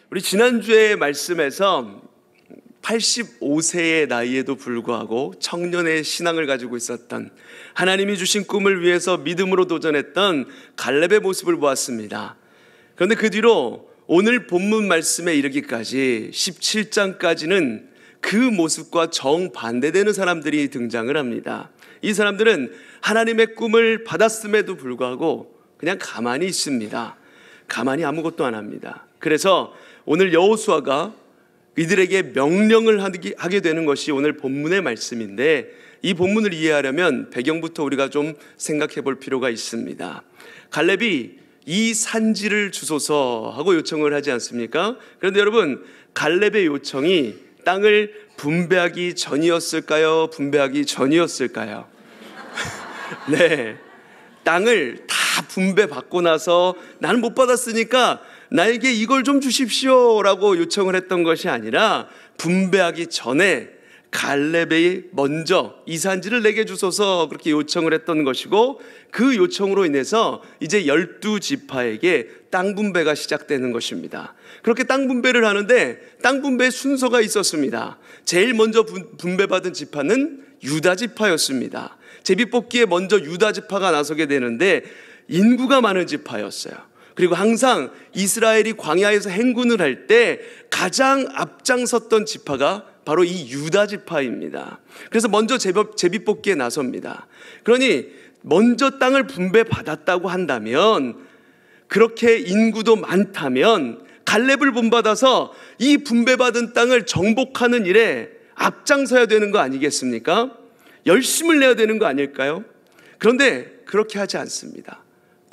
우리 지난주에 말씀에서 85세의 나이에도 불구하고 청년의 신앙을 가지고 있었던, 하나님이 주신 꿈을 위해서 믿음으로 도전했던 갈렙의 모습을 보았습니다. 그런데 그 뒤로 오늘 본문 말씀에 이르기까지 17장까지는 그 모습과 정반대되는 사람들이 등장을 합니다. 이 사람들은 하나님의 꿈을 받았음에도 불구하고 그냥 가만히 있습니다. 가만히 아무것도 안 합니다. 그래서 오늘 여호수아가 이들에게 명령을 하게 되는 것이 오늘 본문의 말씀인데, 이 본문을 이해하려면 배경부터 우리가 좀 생각해 볼 필요가 있습니다. 갈렙이 이 산지를 주소서 하고 요청을 하지 않습니까? 그런데 여러분, 갈렙의 요청이 땅을 분배하기 전이었을까요? 분배하기 전이었을까요? 네, 땅을 다 분배받고 나서 나는 못 받았으니까 나에게 이걸 좀 주십시오 라고 요청을 했던 것이 아니라, 분배하기 전에 갈렙이 먼저 이 산지를 내게 주소서 그렇게 요청을 했던 것이고, 그 요청으로 인해서 이제 12지파에게 땅 분배가 시작되는 것입니다. 그렇게 땅 분배를 하는데 땅 분배의 순서가 있었습니다. 제일 먼저 분배받은 지파는 유다 지파였습니다. 제비뽑기에 먼저 유다 지파가 나서게 되는데 인구가 많은 지파였어요. 그리고 항상 이스라엘이 광야에서 행군을 할 때 가장 앞장섰던 지파가 바로 이 유다 지파입니다. 그래서 먼저 제비뽑기에 나섭니다. 그러니 먼저 땅을 분배받았다고 한다면, 그렇게 인구도 많다면 갈렙을 본받아서 이 분배받은 땅을 정복하는 일에 앞장서야 되는 거 아니겠습니까? 열심을 내야 되는 거 아닐까요? 그런데 그렇게 하지 않습니다.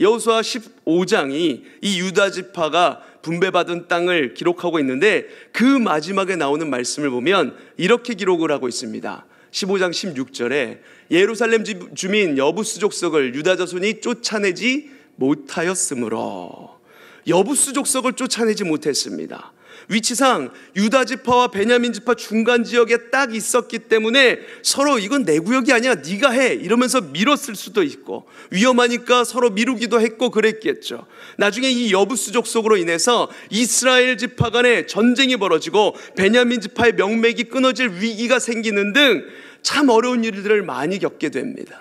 여호수아 15장이 이 유다 지파가 분배받은 땅을 기록하고 있는데, 그 마지막에 나오는 말씀을 보면 이렇게 기록을 하고 있습니다. 15장 16절에 예루살렘 주민 여부스 족속을 유다 자손이 쫓아내지 못하였으므로, 여부스 족속을 쫓아내지 못했습니다. 위치상 유다 지파와 베냐민 지파 중간 지역에 딱 있었기 때문에 서로 이건 내 구역이 아니야, 네가 해 이러면서 미뤘을 수도 있고, 위험하니까 서로 미루기도 했고 그랬겠죠. 나중에 이 여부스 족속으로 인해서 이스라엘 지파 간에 전쟁이 벌어지고 베냐민 지파의 명맥이 끊어질 위기가 생기는 등 참 어려운 일들을 많이 겪게 됩니다.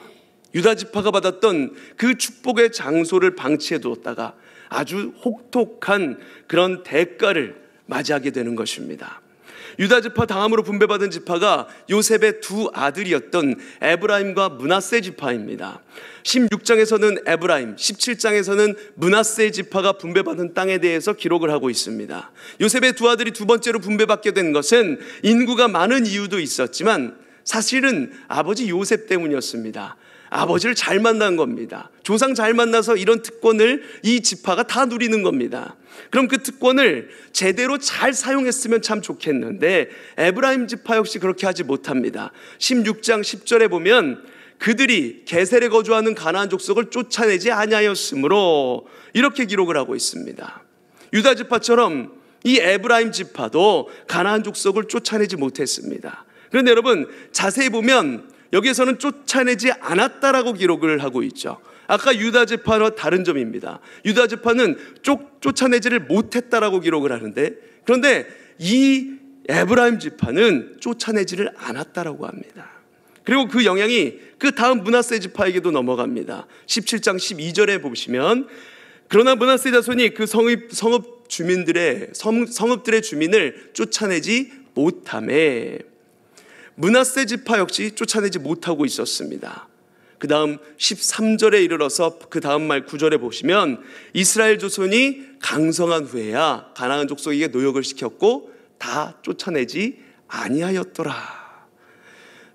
유다 지파가 받았던 그 축복의 장소를 방치해 두었다가 아주 혹독한 그런 대가를 맞이하게 되는 것입니다. 유다 지파 다음으로 분배받은 지파가 요셉의 두 아들이었던 에브라임과 므낫세 지파입니다. 16장에서는 에브라임, 17장에서는 므낫세 지파가 분배받은 땅에 대해서 기록을 하고 있습니다. 요셉의 두 아들이 두 번째로 분배받게 된 것은 인구가 많은 이유도 있었지만 사실은 아버지 요셉 때문이었습니다. 아버지를 잘 만난 겁니다. 조상 잘 만나서 이런 특권을 이 지파가 다 누리는 겁니다. 그럼 그 특권을 제대로 잘 사용했으면 참 좋겠는데 에브라임 지파 역시 그렇게 하지 못합니다. 16장 10절에 보면 그들이 게셀에 거주하는 가나안 족속을 쫓아내지 아니하였으므로 이렇게 기록을 하고 있습니다. 유다 지파처럼 이 에브라임 지파도 가나안 족속을 쫓아내지 못했습니다. 그런데 여러분, 자세히 보면 여기에서는 쫓아내지 않았다라고 기록을 하고 있죠. 아까 유다 지파와 다른 점입니다. 유다 지파는 쫓아내지를 못했다라고 기록을 하는데, 그런데 이 에브라임 지파는 쫓아내지를 않았다라고 합니다. 그리고 그 영향이 그 다음 므낫세 지파에게도 넘어갑니다. 17장 12절에 보시면, 그러나 므낫세 자손이 그 성읍들의 주민을 쫓아내지 못하매, 므낫세 지파 역시 쫓아내지 못하고 있었습니다. 그 다음 13절에 이르러서 그 다음 말 9절에 보시면 이스라엘 조선이 강성한 후에야 가나안 족속에게 노역을 시켰고 다 쫓아내지 아니하였더라.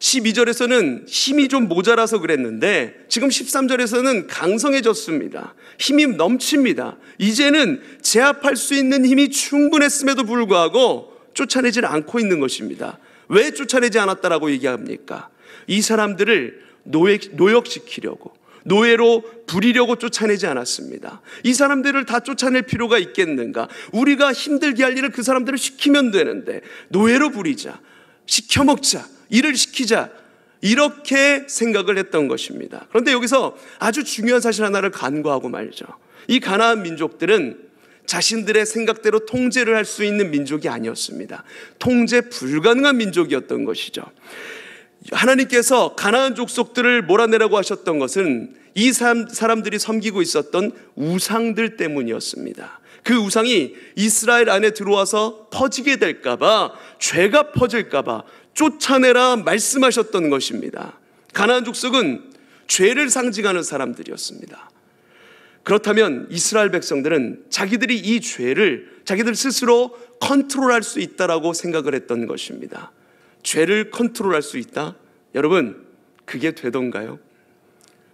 12절에서는 힘이 좀 모자라서 그랬는데 지금 13절에서는 강성해졌습니다. 힘이 넘칩니다. 이제는 제압할 수 있는 힘이 충분했음에도 불구하고 쫓아내지 않고 있는 것입니다. 왜 쫓아내지 않았다라고 얘기합니까? 이 사람들을 노역시키려고, 노예로 부리려고 쫓아내지 않았습니다. 이 사람들을 다 쫓아낼 필요가 있겠는가? 우리가 힘들게 할 일을 그 사람들을 시키면 되는데 노예로 부리자, 시켜먹자, 일을 시키자, 이렇게 생각을 했던 것입니다. 그런데 여기서 아주 중요한 사실 하나를 간과하고 말죠. 이 가나안 민족들은 자신들의 생각대로 통제를 할 수 있는 민족이 아니었습니다. 통제 불가능한 민족이었던 것이죠. 하나님께서 가나안 족속들을 몰아내라고 하셨던 것은 이 사람들이 섬기고 있었던 우상들 때문이었습니다. 그 우상이 이스라엘 안에 들어와서 퍼지게 될까봐, 죄가 퍼질까봐 쫓아내라 말씀하셨던 것입니다. 가나안 족속은 죄를 상징하는 사람들이었습니다. 그렇다면 이스라엘 백성들은 자기들이 이 죄를 자기들 스스로 컨트롤할 수 있다라고 생각을 했던 것입니다. 죄를 컨트롤할 수 있다? 여러분, 그게 되던가요?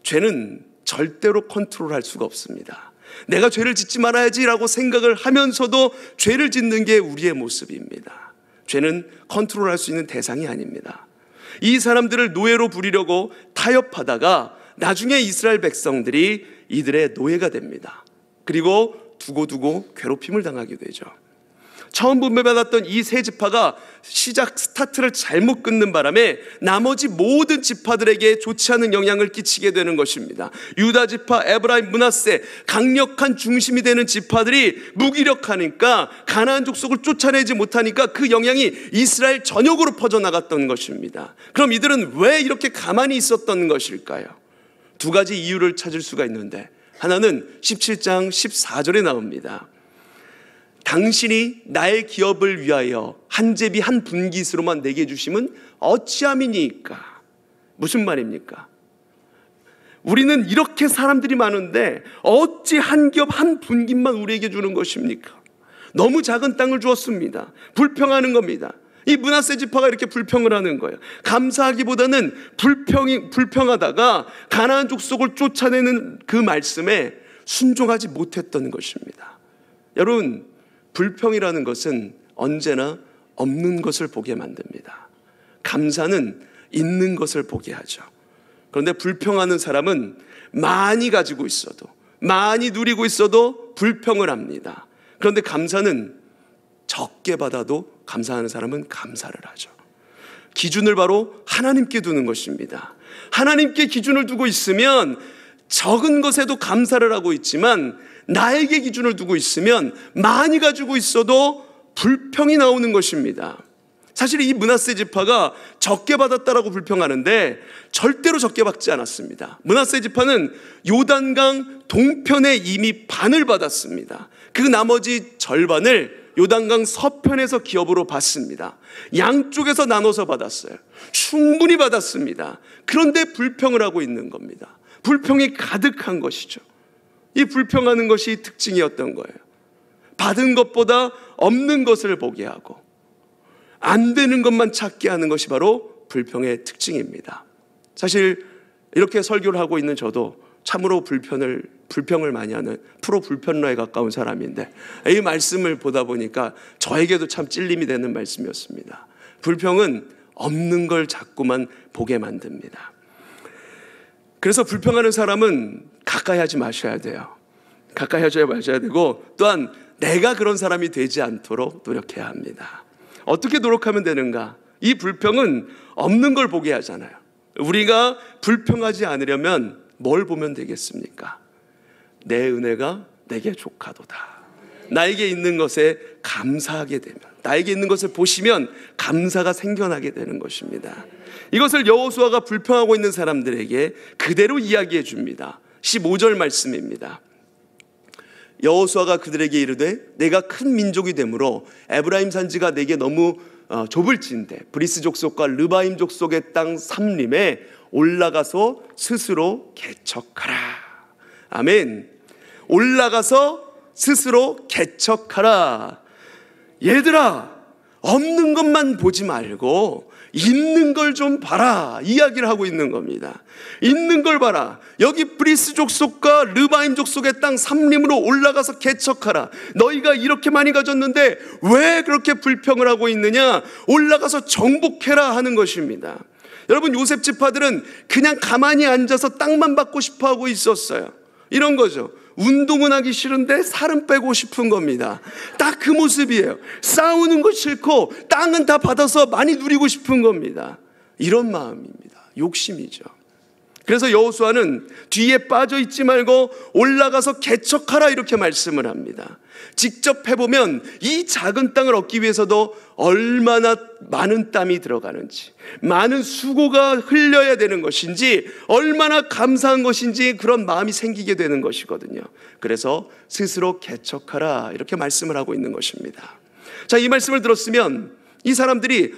죄는 절대로 컨트롤할 수가 없습니다. 내가 죄를 짓지 말아야지라고 생각을 하면서도 죄를 짓는 게 우리의 모습입니다. 죄는 컨트롤할 수 있는 대상이 아닙니다. 이 사람들을 노예로 부리려고 타협하다가 나중에 이스라엘 백성들이 이들의 노예가 됩니다. 그리고 두고두고 괴롭힘을 당하게 되죠. 처음 분배받았던 이 세 지파가 시작 스타트를 잘못 끊는 바람에 나머지 모든 지파들에게 좋지 않은 영향을 끼치게 되는 것입니다. 유다 지파, 에브라임, 므낫세, 강력한 중심이 되는 지파들이 무기력하니까 가나안 족속을 쫓아내지 못하니까 그 영향이 이스라엘 전역으로 퍼져나갔던 것입니다. 그럼 이들은 왜 이렇게 가만히 있었던 것일까요? 두 가지 이유를 찾을 수가 있는데, 하나는 17장 14절에 나옵니다. 당신이 나의 기업을 위하여 한 제비 한 분깃으로만 내게 주심은 어찌함이니까. 무슨 말입니까? 우리는 이렇게 사람들이 많은데 어찌 한 기업 한 분깃만 우리에게 주는 것입니까? 너무 작은 땅을 주었습니다. 불평하는 겁니다. 이 므낫세 지파가 이렇게 불평을 하는 거예요. 감사하기보다는 불평하다가 가나안 족속을 쫓아내는 그 말씀에 순종하지 못했던 것입니다. 여러분, 불평이라는 것은 언제나 없는 것을 보게 만듭니다. 감사는 있는 것을 보게 하죠. 그런데 불평하는 사람은 많이 가지고 있어도, 많이 누리고 있어도 불평을 합니다. 그런데 감사는 적게 받아도 감사하는 사람은 감사를 하죠. 기준을 바로 하나님께 두는 것입니다. 하나님께 기준을 두고 있으면 적은 것에도 감사를 하고 있지만, 나에게 기준을 두고 있으면 많이 가지고 있어도 불평이 나오는 것입니다. 사실 이 므낫세 지파가 적게 받았다라고 불평하는데 절대로 적게 받지 않았습니다. 므낫세 지파는 요단강 동편에 이미 반을 받았습니다. 그 나머지 절반을 요단강 서편에서 기업으로 받습니다. 양쪽에서 나눠서 받았어요. 충분히 받았습니다. 그런데 불평을 하고 있는 겁니다. 불평이 가득한 것이죠. 이 불평하는 것이 특징이었던 거예요. 받은 것보다 없는 것을 보게 하고 안 되는 것만 찾게 하는 것이 바로 불평의 특징입니다. 사실 이렇게 설교를 하고 있는 저도 참으로 불평을 많이 하는 프로 불편러에 가까운 사람인데, 이 말씀을 보다 보니까 저에게도 참 찔림이 되는 말씀이었습니다. 불평은 없는 걸 자꾸만 보게 만듭니다. 그래서 불평하는 사람은 가까이 하지 마셔야 돼요. 가까이 하셔야 마셔야 되고, 또한 내가 그런 사람이 되지 않도록 노력해야 합니다. 어떻게 노력하면 되는가? 이 불평은 없는 걸 보게 하잖아요. 우리가 불평하지 않으려면 뭘 보면 되겠습니까? 내 은혜가 내게 족하도다. 나에게 있는 것에 감사하게 되면, 나에게 있는 것을 보시면 감사가 생겨나게 되는 것입니다. 이것을 여호수아가 불평하고 있는 사람들에게 그대로 이야기해 줍니다. 15절 말씀입니다. 여호수아가 그들에게 이르되 내가 큰 민족이 되므로 에브라임 산지가 내게 너무 좁을진대 브리스 족속과 르바임 족속의 땅 삼림에 올라가서 스스로 개척하라. 아멘. 올라가서 스스로 개척하라. 얘들아, 없는 것만 보지 말고 있는 걸 좀 봐라, 이야기를 하고 있는 겁니다. 있는 걸 봐라. 여기 브리스 족속과 르바임 족속의 땅 삼림으로 올라가서 개척하라. 너희가 이렇게 많이 가졌는데 왜 그렇게 불평을 하고 있느냐? 올라가서 정복해라 하는 것입니다. 여러분, 요셉 지파들은 그냥 가만히 앉아서 땅만 받고 싶어 하고 있었어요. 이런 거죠. 운동은 하기 싫은데 살은 빼고 싶은 겁니다. 딱 그 모습이에요. 싸우는 거 싫고 땅은 다 받아서 많이 누리고 싶은 겁니다. 이런 마음입니다. 욕심이죠. 그래서 여호수아는 뒤에 빠져 있지 말고 올라가서 개척하라 이렇게 말씀을 합니다. 직접 해보면 이 작은 땅을 얻기 위해서도 얼마나 많은 땀이 들어가는지, 많은 수고가 흘려야 되는 것인지, 얼마나 감사한 것인지 그런 마음이 생기게 되는 것이거든요. 그래서 스스로 개척하라 이렇게 말씀을 하고 있는 것입니다. 자, 이 말씀을 들었으면 이 사람들이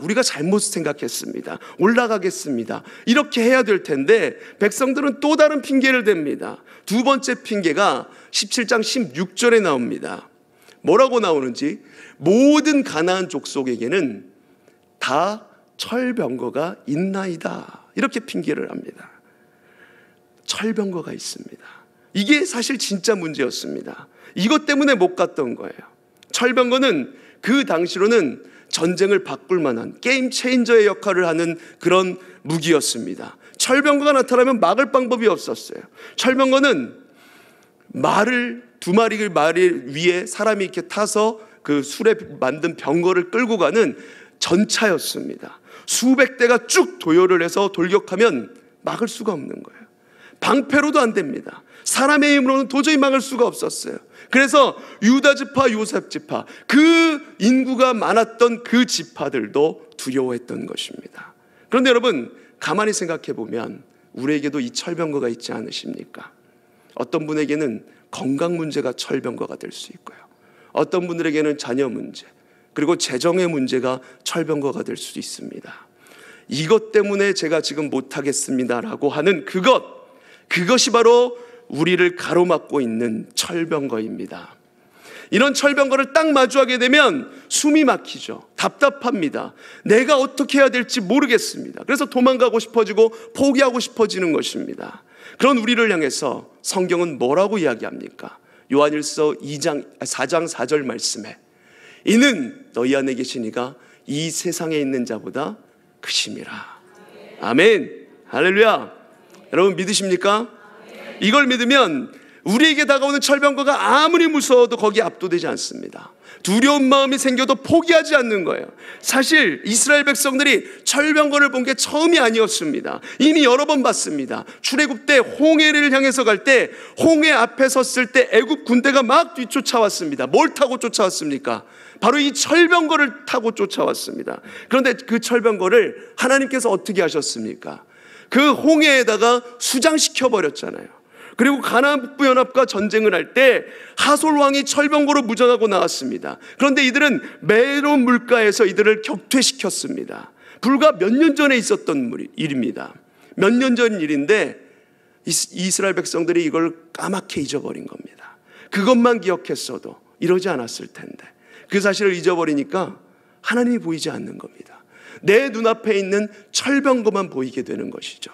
우리가 잘못 생각했습니다, 올라가겠습니다, 이렇게 해야 될 텐데 백성들은 또 다른 핑계를 댑니다. 두 번째 핑계가 17장 16절에 나옵니다. 뭐라고 나오는지, 모든 가나안 족속에게는 다 철병거가 있나이다 이렇게 핑계를 합니다. 철병거가 있습니다. 이게 사실 진짜 문제였습니다. 이것 때문에 못 갔던 거예요. 철병거는 그 당시로는 전쟁을 바꿀 만한 게임 체인저의 역할을 하는 그런 무기였습니다. 철병거가 나타나면 막을 방법이 없었어요. 철병거는 두 마리 위에 사람이 이렇게 타서 그 술에 만든 병거를 끌고 가는 전차였습니다. 수백 대가 쭉 도열을 해서 돌격하면 막을 수가 없는 거예요. 방패로도 안 됩니다. 사람의 힘으로는 도저히 막을 수가 없었어요. 그래서 유다 지파, 요셉 지파, 그 인구가 많았던 그 지파들도 두려워했던 것입니다. 그런데 여러분, 가만히 생각해 보면 우리에게도 이 철병거가 있지 않으십니까? 어떤 분에게는 건강 문제가 철병거가 될 수 있고요, 어떤 분들에게는 자녀 문제, 그리고 재정의 문제가 철병거가 될 수 있습니다. 이것 때문에 제가 지금 못하겠습니다라고 하는 그것이 바로 우리를 가로막고 있는 철병거입니다. 이런 철병거를 딱 마주하게 되면 숨이 막히죠. 답답합니다. 내가 어떻게 해야 될지 모르겠습니다. 그래서 도망가고 싶어지고 포기하고 싶어지는 것입니다. 그런 우리를 향해서 성경은 뭐라고 이야기합니까? 요한일서 4장 4절 말씀에, 이는 너희 안에 계신 이가 이 세상에 있는 자보다 크심이라. 아멘. 할렐루야. 여러분 믿으십니까? 이걸 믿으면 우리에게 다가오는 철병거가 아무리 무서워도 거기에 압도되지 않습니다. 두려운 마음이 생겨도 포기하지 않는 거예요. 사실 이스라엘 백성들이 철병거를 본 게 처음이 아니었습니다. 이미 여러 번 봤습니다. 출애굽 때 홍해를 향해서 갈 때 홍해 앞에 섰을 때 애굽 군대가 막 뒤쫓아왔습니다. 뭘 타고 쫓아왔습니까? 바로 이 철병거를 타고 쫓아왔습니다. 그런데 그 철병거를 하나님께서 어떻게 하셨습니까? 그 홍해에다가 수장시켜 버렸잖아요. 그리고 가나안 북부 연합과 전쟁을 할 때 하솔 왕이 철병거로 무장하고 나왔습니다. 그런데 이들은 메론 물가에서 이들을 격퇴시켰습니다. 불과 몇 년 전에 있었던 일입니다. 몇 년 전 일인데 이스라엘 백성들이 이걸 까맣게 잊어버린 겁니다. 그것만 기억했어도 이러지 않았을 텐데 그 사실을 잊어버리니까 하나님이 보이지 않는 겁니다. 내 눈앞에 있는 철병거만 보이게 되는 것이죠.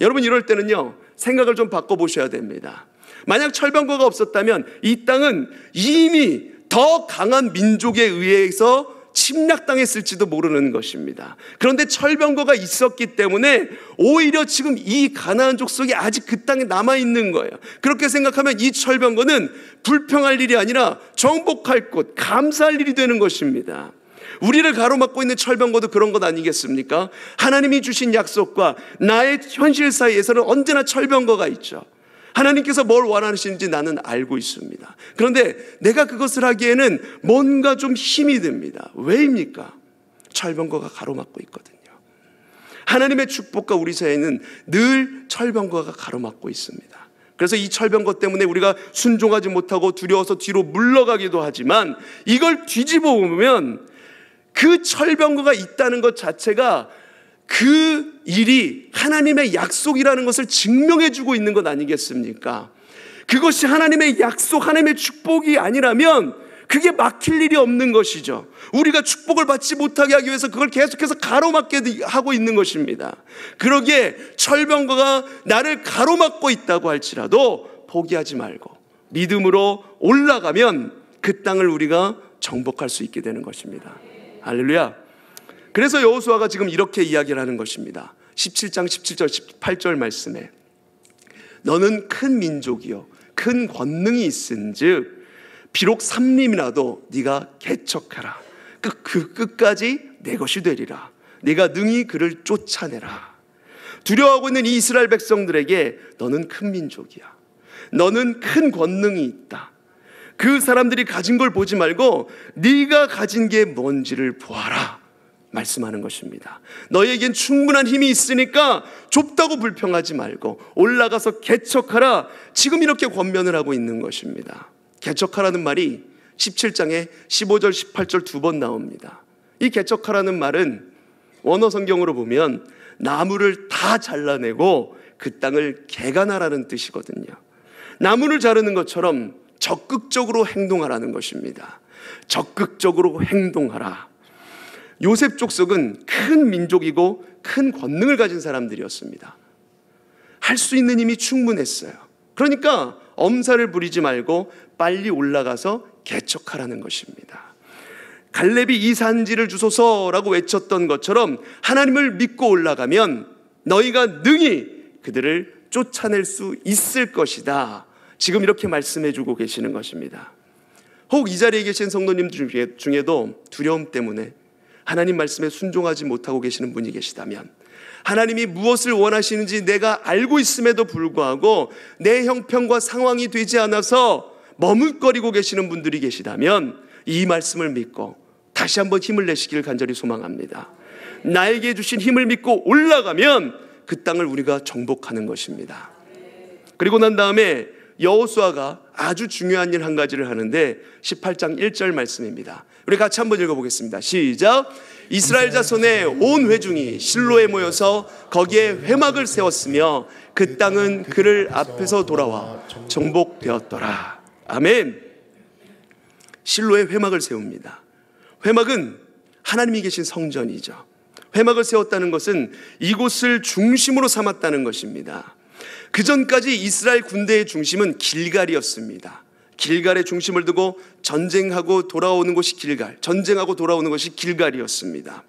여러분, 이럴 때는요, 생각을 좀 바꿔보셔야 됩니다. 만약 철병거가 없었다면 이 땅은 이미 더 강한 민족에 의해서 침략당했을지도 모르는 것입니다. 그런데 철병거가 있었기 때문에 오히려 지금 이 가나안 족속이 아직 그 땅에 남아있는 거예요. 그렇게 생각하면 이 철병거는 불평할 일이 아니라 정복할 곳, 감사할 일이 되는 것입니다. 우리를 가로막고 있는 철병거도 그런 것 아니겠습니까? 하나님이 주신 약속과 나의 현실 사이에서는 언제나 철병거가 있죠. 하나님께서 뭘 원하시는지 나는 알고 있습니다. 그런데 내가 그것을 하기에는 뭔가 좀 힘이 듭니다. 왜입니까? 철병거가 가로막고 있거든요. 하나님의 축복과 우리 사이에는 늘 철병거가 가로막고 있습니다. 그래서 이 철병거 때문에 우리가 순종하지 못하고 두려워서 뒤로 물러가기도 하지만 이걸 뒤집어 보면 그 철병거가 있다는 것 자체가 그 일이 하나님의 약속이라는 것을 증명해 주고 있는 것 아니겠습니까? 그것이 하나님의 약속, 하나님의 축복이 아니라면 그게 막힐 일이 없는 것이죠. 우리가 축복을 받지 못하게 하기 위해서 그걸 계속해서 가로막게 하고 있는 것입니다. 그러기에 철병거가 나를 가로막고 있다고 할지라도 포기하지 말고 믿음으로 올라가면 그 땅을 우리가 정복할 수 있게 되는 것입니다. 할렐루야. 그래서 여호수아가 지금 이렇게 이야기를 하는 것입니다. 17장 17절 18절 말씀에, 너는 큰 민족이요 큰 권능이 있은즉 비록 삼림이라도 네가 개척하라. 그 끝까지 내 것이 되리라. 네가 능히 그를 쫓아내라. 두려워하고 있는 이 이스라엘 백성들에게 너는 큰 민족이야, 너는 큰 권능이 있다, 그 사람들이 가진 걸 보지 말고 네가 가진 게 뭔지를 보아라 말씀하는 것입니다. 너에겐 충분한 힘이 있으니까 좁다고 불평하지 말고 올라가서 개척하라, 지금 이렇게 권면을 하고 있는 것입니다. 개척하라는 말이 17장에 15절 18절 두 번 나옵니다. 이 개척하라는 말은 원어 성경으로 보면 나무를 다 잘라내고 그 땅을 개간하라는 뜻이거든요. 나무를 자르는 것처럼 적극적으로 행동하라는 것입니다. 적극적으로 행동하라. 요셉 족속은 큰 민족이고 큰 권능을 가진 사람들이었습니다. 할 수 있는 힘이 충분했어요. 그러니까 엄살을 부리지 말고 빨리 올라가서 개척하라는 것입니다. 갈렙이 이 산지를 주소서라고 외쳤던 것처럼 하나님을 믿고 올라가면 너희가 능히 그들을 쫓아낼 수 있을 것이다, 지금 이렇게 말씀해 주고 계시는 것입니다. 혹 이 자리에 계신 성도님 중에도 두려움 때문에 하나님 말씀에 순종하지 못하고 계시는 분이 계시다면, 하나님이 무엇을 원하시는지 내가 알고 있음에도 불구하고 내 형편과 상황이 되지 않아서 머뭇거리고 계시는 분들이 계시다면 이 말씀을 믿고 다시 한번 힘을 내시길 간절히 소망합니다. 나에게 주신 힘을 믿고 올라가면 그 땅을 우리가 정복하는 것입니다. 그리고 난 다음에 여호수아가 아주 중요한 일 한 가지를 하는데 18장 1절 말씀입니다. 우리 같이 한번 읽어보겠습니다. 시작. 이스라엘 자손의 온 회중이 실로에 모여서 거기에 회막을 세웠으며 그 땅은 그를 앞에서 돌아와 정복되었더라. 아멘. 실로에 회막을 세웁니다. 회막은 하나님이 계신 성전이죠. 회막을 세웠다는 것은 이곳을 중심으로 삼았다는 것입니다. 그 전까지 이스라엘 군대의 중심은 길갈이었습니다. 길갈에 중심을 두고 전쟁하고 돌아오는 곳이 길갈, 전쟁하고 돌아오는 것이 길갈이었습니다.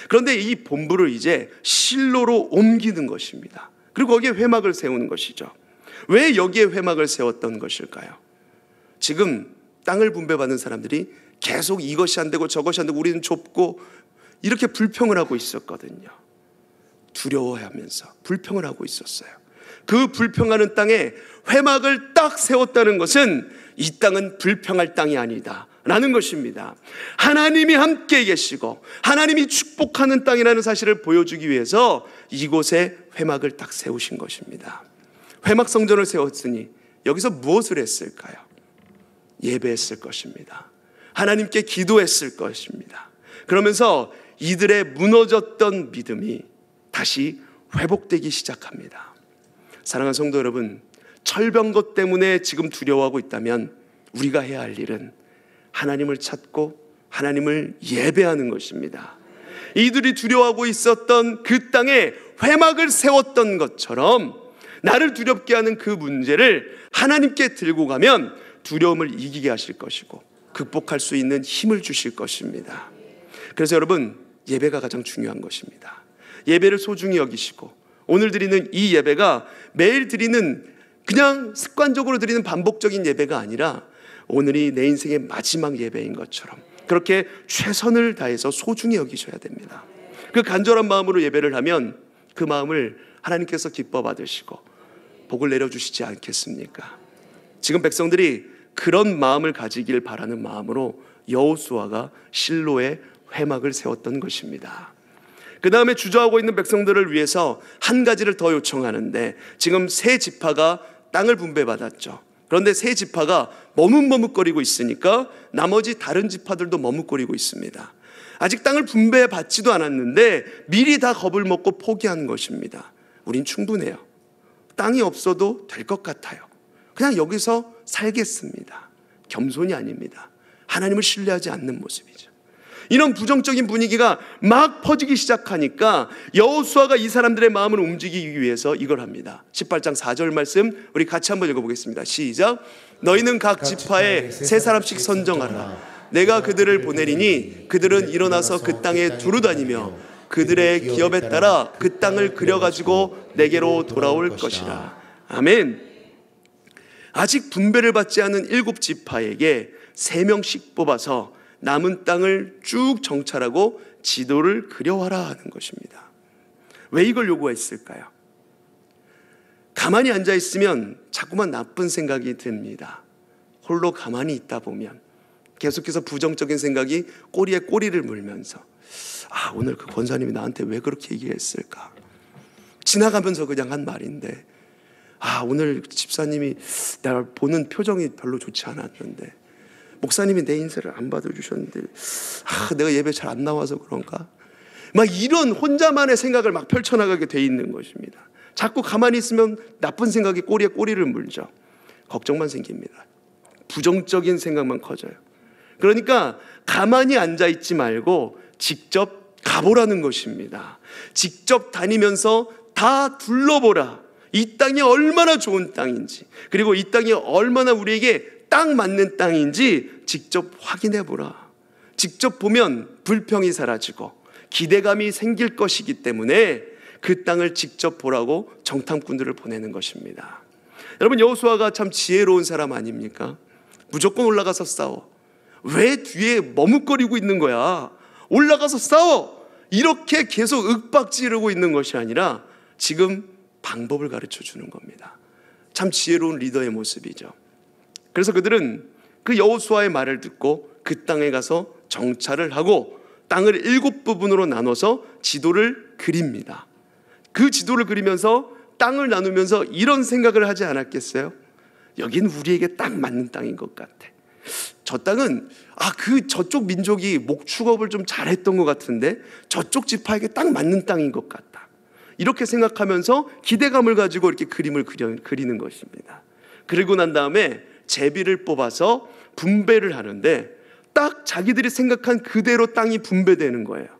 그런데 이 본부를 이제 실로로 옮기는 것입니다. 그리고 거기에 회막을 세우는 것이죠. 왜 여기에 회막을 세웠던 것일까요? 지금 땅을 분배받는 사람들이 계속 이것이 안 되고 저것이 안 되고 우리는 좁고 이렇게 불평을 하고 있었거든요. 두려워하면서 불평을 하고 있었어요. 그 불평하는 땅에 회막을 딱 세웠다는 것은 이 땅은 불평할 땅이 아니다 라는 것입니다. 하나님이 함께 계시고 하나님이 축복하는 땅이라는 사실을 보여주기 위해서 이곳에 회막을 딱 세우신 것입니다. 회막 성전을 세웠으니 여기서 무엇을 했을까요? 예배했을 것입니다. 하나님께 기도했을 것입니다. 그러면서 이들의 무너졌던 믿음이 다시 회복되기 시작합니다. 사랑하는 성도 여러분, 철병거 때문에 지금 두려워하고 있다면 우리가 해야 할 일은 하나님을 찾고 하나님을 예배하는 것입니다. 이들이 두려워하고 있었던 그 땅에 회막을 세웠던 것처럼 나를 두렵게 하는 그 문제를 하나님께 들고 가면 두려움을 이기게 하실 것이고 극복할 수 있는 힘을 주실 것입니다. 그래서 여러분, 예배가 가장 중요한 것입니다. 예배를 소중히 여기시고 오늘 드리는 이 예배가 매일 드리는 그냥 습관적으로 드리는 반복적인 예배가 아니라 오늘이 내 인생의 마지막 예배인 것처럼 그렇게 최선을 다해서 소중히 여기셔야 됩니다. 그 간절한 마음으로 예배를 하면 그 마음을 하나님께서 기뻐 받으시고 복을 내려주시지 않겠습니까? 지금 백성들이 그런 마음을 가지길 바라는 마음으로 여호수아가 실로에 회막을 세웠던 것입니다. 그 다음에 주저하고 있는 백성들을 위해서 한 가지를 더 요청하는데, 지금 세 지파가 땅을 분배받았죠. 그런데 세 지파가 머뭇머뭇거리고 있으니까 나머지 다른 지파들도 머뭇거리고 있습니다. 아직 땅을 분배받지도 않았는데 미리 다 겁을 먹고 포기한 것입니다. 우린 충분해요. 땅이 없어도 될 것 같아요. 그냥 여기서 살겠습니다. 겸손이 아닙니다. 하나님을 신뢰하지 않는 모습이죠. 이런 부정적인 분위기가 막 퍼지기 시작하니까 여호수아가 이 사람들의 마음을 움직이기 위해서 이걸 합니다. 18장 4절 말씀 우리 같이 한번 읽어보겠습니다. 시작. 너희는 각 지파에 세 사람씩 선정하라. 내가 그들을 보내리니 그들은 일어나서 그 땅에 두루다니며 그들의 기업에 따라 그 땅을 그려가지고 내게로 돌아올 것이라. 아멘. 아직 분배를 받지 않은 7지파에게 3명씩 뽑아서 남은 땅을 쭉 정찰하고 지도를 그려와라 하는 것입니다. 왜 이걸 요구했을까요? 가만히 앉아 있으면 자꾸만 나쁜 생각이 듭니다. 홀로 가만히 있다 보면 계속해서 부정적인 생각이 꼬리에 꼬리를 물면서 오늘 그 권사님이 나한테 왜 그렇게 얘기했을까? 지나가면서 그냥 한 말인데 오늘 집사님이 나를 보는 표정이 별로 좋지 않았는데, 목사님이 내 인사를 안 받아주셨는데 내가 예배 잘 안 나와서 그런가? 막 이런 혼자만의 생각을 막 펼쳐나가게 돼 있는 것입니다. 자꾸 가만히 있으면 나쁜 생각이 꼬리에 꼬리를 물죠. 걱정만 생깁니다. 부정적인 생각만 커져요. 그러니까 가만히 앉아있지 말고 직접 가보라는 것입니다. 직접 다니면서 다 둘러보라. 이 땅이 얼마나 좋은 땅인지, 그리고 이 땅이 얼마나 우리에게 딱 맞는 땅인지 직접 확인해 보라. 직접 보면 불평이 사라지고 기대감이 생길 것이기 때문에 그 땅을 직접 보라고 정탐꾼들을 보내는 것입니다. 여러분, 여호수아가 참 지혜로운 사람 아닙니까? 무조건 올라가서 싸워. 왜 뒤에 머뭇거리고 있는 거야? 올라가서 싸워! 이렇게 계속 윽박지르고 있는 것이 아니라 지금 방법을 가르쳐 주는 겁니다. 참 지혜로운 리더의 모습이죠. 그래서 그들은 그 여호수아의 말을 듣고 그 땅에 가서 정찰을 하고 땅을 7부분으로 나눠서 지도를 그립니다. 그 지도를 그리면서 땅을 나누면서 이런 생각을 하지 않았겠어요? 여긴 우리에게 딱 맞는 땅인 것 같아. 저 땅은 저쪽 민족이 목축업을 좀 잘했던 것 같은데 저쪽 지파에게 딱 맞는 땅인 것 같다. 이렇게 생각하면서 기대감을 가지고 이렇게 그림을 그리는 것입니다. 그리고 난 다음에 제비를 뽑아서 분배를 하는데 딱 자기들이 생각한 그대로 땅이 분배되는 거예요.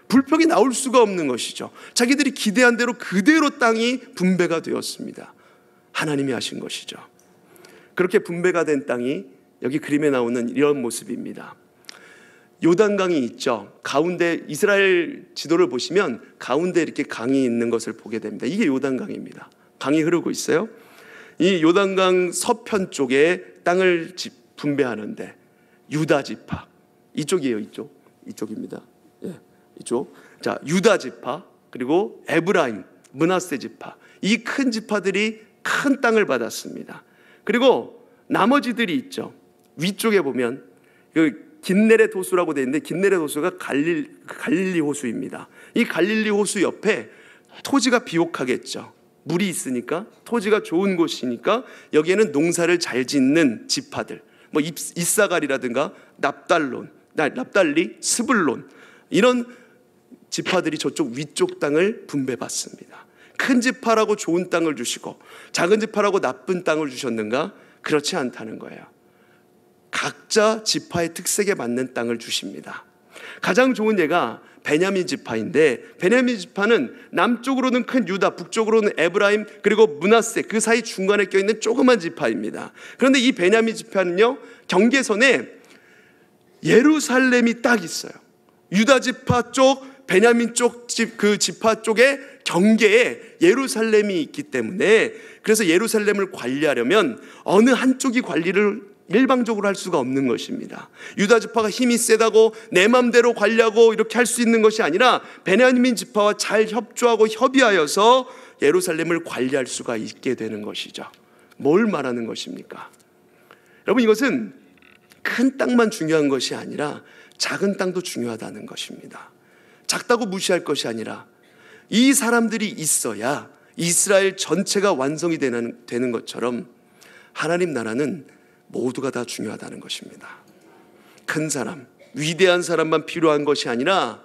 불평이 나올 수가 없는 것이죠. 자기들이 기대한 대로 그대로 땅이 분배가 되었습니다. 하나님이 하신 것이죠. 그렇게 분배가 된 땅이 여기 그림에 나오는 이런 모습입니다. 요단강이 있죠. 가운데 이스라엘 지도를 보시면 가운데 이렇게 강이 있는 것을 보게 됩니다. 이게 요단강입니다. 강이 흐르고 있어요. 이 요단강 서편 쪽에 땅을 분배하는데 유다 지파, 이쪽이에요. 이쪽입니다. 이쪽. 자, 유다 지파, 그리고 에브라임, 므낫세 지파, 이 큰 지파들이 큰 땅을 받았습니다. 그리고 나머지들이 있죠. 위쪽에 보면 긴네렛 호수라고 되어 있는데 긴네렛 호수가 갈릴리 호수입니다. 이 갈릴리 호수 옆에 토지가 비옥하겠죠. 물이 있으니까, 토지가 좋은 곳이니까 여기에는 농사를 잘 짓는 지파들, 뭐 이사갈이라든가 납달리, 스불론, 이런 지파들이 저쪽 위쪽 땅을 분배받습니다. 큰 지파라고 좋은 땅을 주시고 작은 지파라고 나쁜 땅을 주셨는가? 그렇지 않다는 거예요. 각자 지파의 특색에 맞는 땅을 주십니다. 가장 좋은 예가 베냐민 지파인데, 베냐민 지파는 남쪽으로는 큰 유다, 북쪽으로는 에브라임, 그리고 므낫세, 그 사이 중간에 껴있는 조그만 지파입니다. 그런데 이 베냐민 지파는요, 경계선에 예루살렘이 딱 있어요. 유다 지파 쪽, 베냐민 쪽 그 지파 쪽에 경계에 예루살렘이 있기 때문에, 그래서 예루살렘을 관리하려면 어느 한쪽이 관리를 일방적으로 할 수가 없는 것입니다. 유다 지파가 힘이 세다고 내 맘대로 관리하고 이렇게 할 수 있는 것이 아니라 베냐민 지파와 잘 협조하고 협의하여서 예루살렘을 관리할 수가 있게 되는 것이죠. 뭘 말하는 것입니까? 여러분, 이것은 큰 땅만 중요한 것이 아니라 작은 땅도 중요하다는 것입니다. 작다고 무시할 것이 아니라 이 사람들이 있어야 이스라엘 전체가 완성이 되는 것처럼 하나님 나라는 모두가 다 중요하다는 것입니다. 큰 사람, 위대한 사람만 필요한 것이 아니라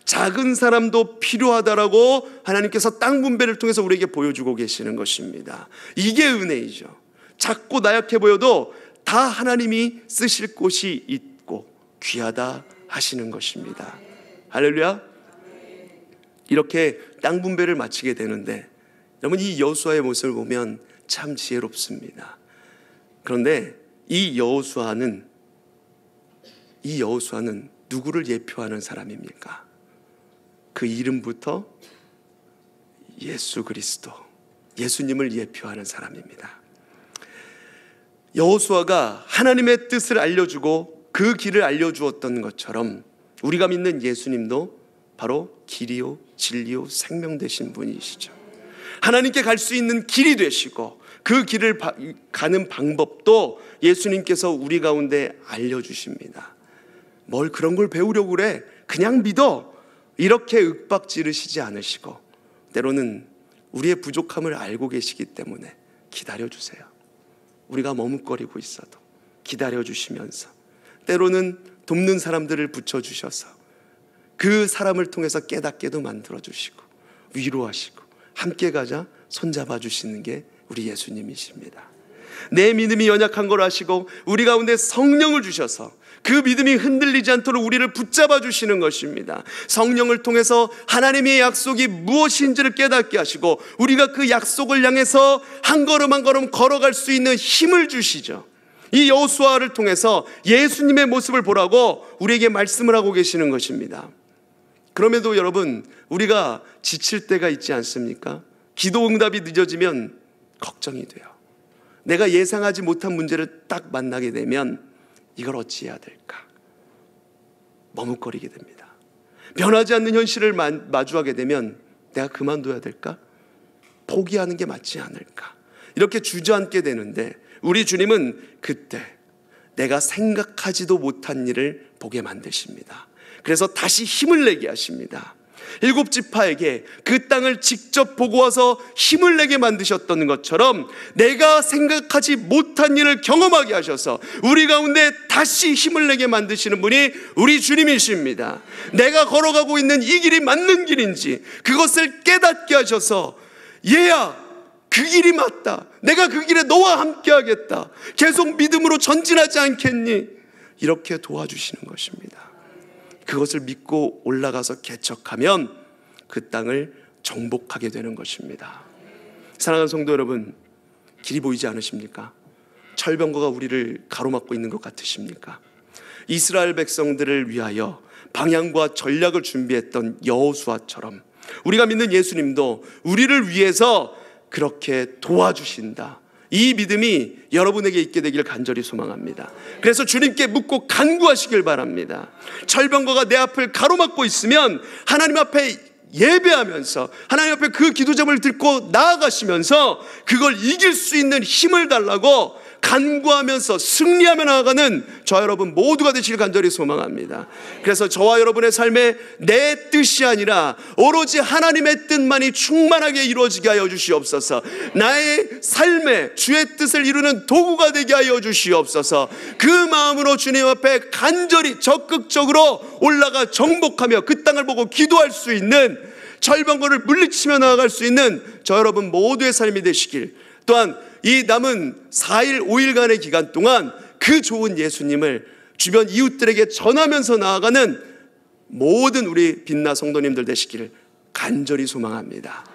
작은 사람도 필요하다라고 하나님께서 땅 분배를 통해서 우리에게 보여주고 계시는 것입니다. 이게 은혜이죠. 작고 나약해 보여도 다 하나님이 쓰실 곳이 있고 귀하다 하시는 것입니다. 할렐루야. 이렇게 땅 분배를 마치게 되는데, 여러분, 이 여호수아의 모습을 보면 참 지혜롭습니다. 그런데 이 여호수아는 누구를 예표하는 사람입니까? 그 이름부터 예수 그리스도, 예수님을 예표하는 사람입니다. 여호수아가 하나님의 뜻을 알려주고 그 길을 알려주었던 것처럼 우리가 믿는 예수님도 바로 길이요 진리요 생명 되신 분이시죠. 하나님께 갈 수 있는 길이 되시고 그 길을 가는 방법도 예수님께서 우리 가운데 알려주십니다. 뭘 그런 걸 배우려고 그래? 그냥 믿어. 이렇게 윽박 지르시지 않으시고 때로는 우리의 부족함을 알고 계시기 때문에 기다려주세요. 우리가 머뭇거리고 있어도 기다려주시면서 때로는 돕는 사람들을 붙여주셔서 그 사람을 통해서 깨닫게도 만들어주시고 위로하시고 함께 가자 손잡아 주시는 게 우리 예수님이십니다. 내 믿음이 연약한 걸 아시고 우리 가운데 성령을 주셔서 그 믿음이 흔들리지 않도록 우리를 붙잡아 주시는 것입니다. 성령을 통해서 하나님의 약속이 무엇인지를 깨닫게 하시고 우리가 그 약속을 향해서 한 걸음 한 걸음 걸어갈 수 있는 힘을 주시죠. 이 여호수아를 통해서 예수님의 모습을 보라고 우리에게 말씀을 하고 계시는 것입니다. 그럼에도 여러분, 우리가 지칠 때가 있지 않습니까? 기도 응답이 늦어지면 걱정이 돼요. 내가 예상하지 못한 문제를 딱 만나게 되면 이걸 어찌해야 될까? 머뭇거리게 됩니다. 변하지 않는 현실을 마주하게 되면 내가 그만둬야 될까? 포기하는 게 맞지 않을까? 이렇게 주저앉게 되는데 우리 주님은 그때 내가 생각하지도 못한 일을 보게 만드십니다. 그래서 다시 힘을 내게 하십니다. 7지파에게 그 땅을 직접 보고 와서 힘을 내게 만드셨던 것처럼 내가 생각하지 못한 일을 경험하게 하셔서 우리 가운데 다시 힘을 내게 만드시는 분이 우리 주님이십니다. 내가 걸어가고 있는 이 길이 맞는 길인지 그것을 깨닫게 하셔서 얘야, 그 길이 맞다. 내가 그 길에 너와 함께 하겠다. 계속 믿음으로 전진하지 않겠니? 이렇게 도와주시는 것입니다. 그것을 믿고 올라가서 개척하면 그 땅을 정복하게 되는 것입니다. 사랑하는 성도 여러분, 길이 보이지 않으십니까? 철병거가 우리를 가로막고 있는 것 같으십니까? 이스라엘 백성들을 위하여 방향과 전략을 준비했던 여호수아처럼 우리가 믿는 예수님도 우리를 위해서 그렇게 도와주신다. 이 믿음이 여러분에게 있게 되기를 간절히 소망합니다. 그래서 주님께 묻고 간구하시길 바랍니다. 철병거가 내 앞을 가로막고 있으면 하나님 앞에 예배하면서 하나님 앞에 그 기도점을 듣고 나아가시면서 그걸 이길 수 있는 힘을 달라고 간구하면서 승리하며 나아가는 저와 여러분 모두가 되시길 간절히 소망합니다. 그래서 저와 여러분의 삶에 내 뜻이 아니라 오로지 하나님의 뜻만이 충만하게 이루어지게 하여 주시옵소서. 나의 삶에 주의 뜻을 이루는 도구가 되게 하여 주시옵소서. 그 마음으로 주님 앞에 간절히 적극적으로 올라가 정복하며 그 땅을 보고 기도할 수 있는, 철병거를 물리치며 나아갈 수 있는 저 여러분 모두의 삶이 되시길, 또한 이 남은 4일 5일간의 기간 동안 그 좋은 예수님을 주변 이웃들에게 전하면서 나아가는 모든 우리 빛나 성도님들 되시기를 간절히 소망합니다.